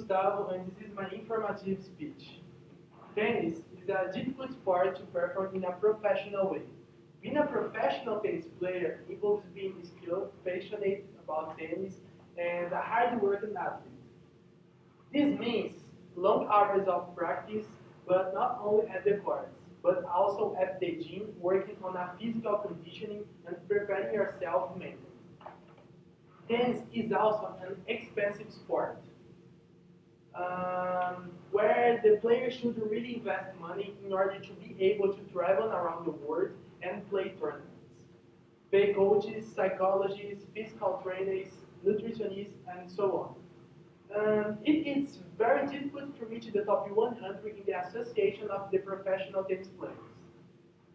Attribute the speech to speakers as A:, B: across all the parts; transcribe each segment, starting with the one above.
A: Gustavo, and this is my informative speech. Tennis is a difficult sport to perform in a professional way. Being a professional tennis player involves being skilled, passionate about tennis, and a hard-working athlete. This means long hours of practice, but not only at the courts, but also at the gym, working on a physical conditioning and preparing yourself mentally. Tennis is also an expensive sport, where the player should really invest money in order to be able to travel around the world and play tournaments. Pay coaches, psychologists, physical trainers, nutritionists, and so on. It's very difficult to reach the top 100 in the association of the professional tennis players.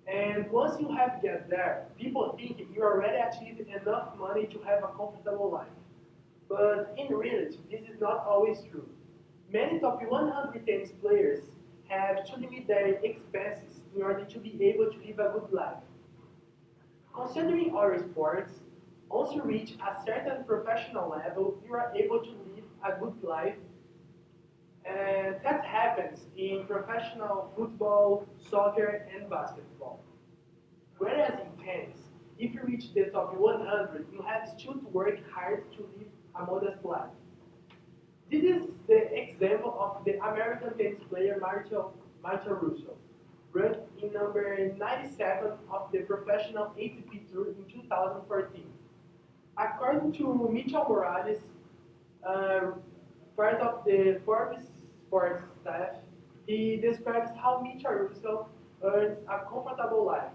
A: And once you have get there, people think you already achieved enough money to have a comfortable life. But in reality, this is not always true. Many top 100 tennis players have to limit their expenses in order to be able to live a good life. Considering our sports, once you reach a certain professional level, you are able to live a good life, and that happens in professional football, soccer, and basketball. Whereas in tennis, if you reach the top 100, you have still to work hard to live a modest life. This is the example of the American tennis player Marta Russo, ranked in number 97 of the professional ATP Tour in 2014. According to Mitchell Morales, uh, part of the Forbes sports staff, he describes how Mitchell Russo earns a comfortable life.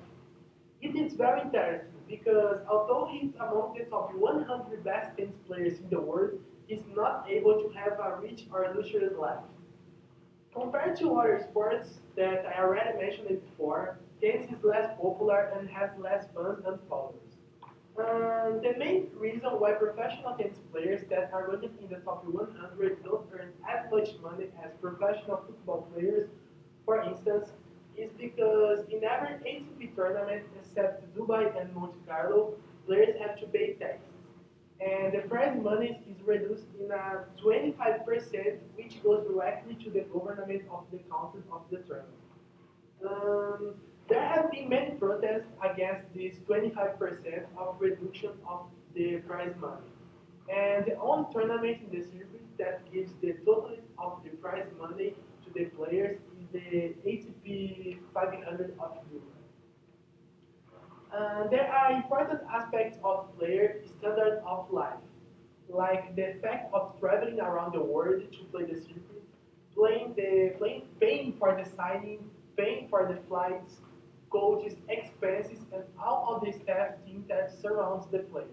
A: It is very interesting because although he's among the top 100 best tennis players in the world, he's not able to have a rich or luxurious life. Compared to other sports that I already mentioned it before, tennis is less popular and has less fans and followers. The main reason why professional tennis players that are ranked in the top 100 don't earn as much money as professional football players, for instance, is because in every ATP tournament except Dubai and Monte Carlo, players have to pay taxes. And the prize money is reduced in a 25%, which goes directly to the government of the country of the tournament. Um, there have been many protests against this 25% of reduction of the prize money. And the only tournament in the circuit that gives the total of the prize money to the players is the ATP 500 of Europe. There are important aspects of player standard of life, like the fact of traveling around the world to play the circuit, paying for the signing, paying for the flights, coaches, expenses, and all of the staff team that surrounds the player.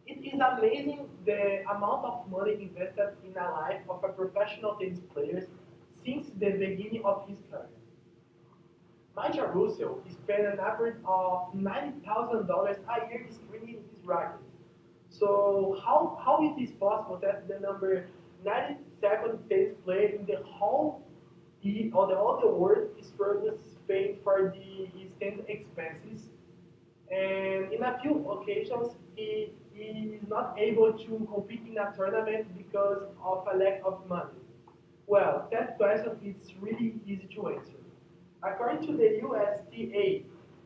A: It is amazing the amount of money invested in a life of a professional tennis player since the beginning of his career. Michael Russell spent an average of $90,000 a year screening his racket. So how it is possible that the number 97 tennis player in the whole the world is furthest paying for his tennis expenses, and in a few occasions he is not able to compete in a tournament because of a lack of money? Well, that question is really easy to answer. According to the USTA,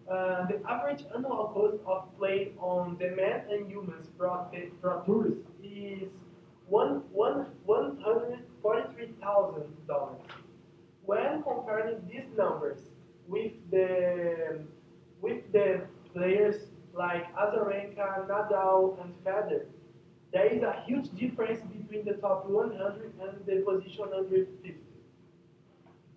A: the average annual cost of playing on the men and humans pro tours is $143,000. When comparing these numbers with the players like Azarenka, Nadal, and Federer, there is a huge difference between the top 100 and the position 150.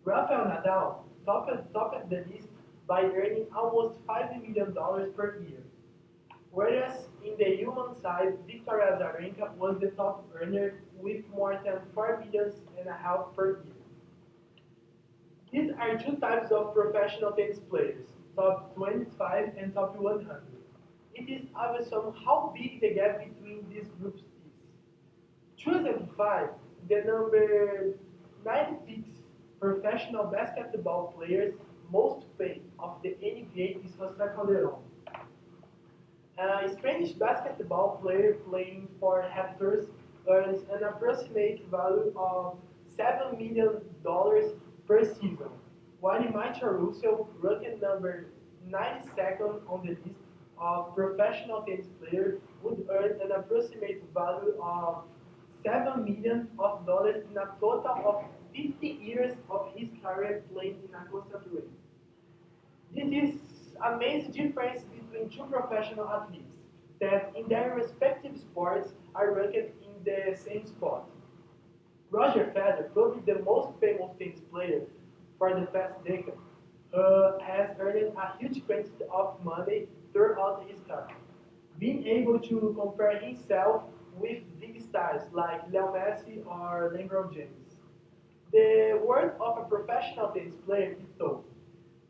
A: Rafael Nadal topped the list by earning almost $5 million per year, whereas in the human side, Victoria Azarenka was the top earner with more than $4 million and a half per year. These are two types of professional tennis players, top 25 and top 100. It is obvious on how big the gap between these groups is. 2005, the number 96 professional basketball players most paid of the NBA is José Calderón, a Spanish basketball player playing for Raptors earns an approximate value of $7 million per season, while Michael Russell, ranked number 92nd on the list of professional tennis players, would earn an approximate value of $7 million in a total of 50 years of his career playing in a constant way. This is a major difference between two professional athletes that in their respective sports are ranked in the same spot. Roger Federer, probably the most famous tennis player for the past decade, has earned a huge quantity of money throughout his career, being able to compare himself with big stars like Leo Messi or LeBron James. The work of a professional tennis player is tough.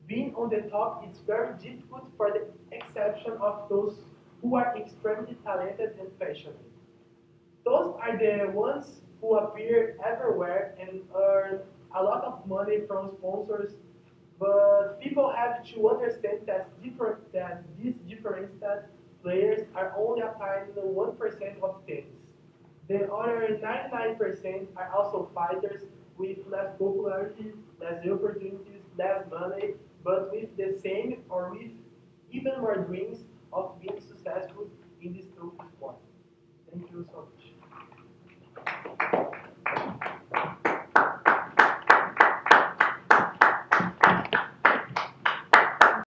A: Being on the top is very difficult for the exception of those who are extremely talented and passionate. Those are the ones who appear everywhere and earn a lot of money from sponsors. But people have to understand that these differentiated players are only a tiny 1% of tennis. The other 99% are also fighters with less popularity, less opportunities, less money, but with the same or with even more dreams of being successful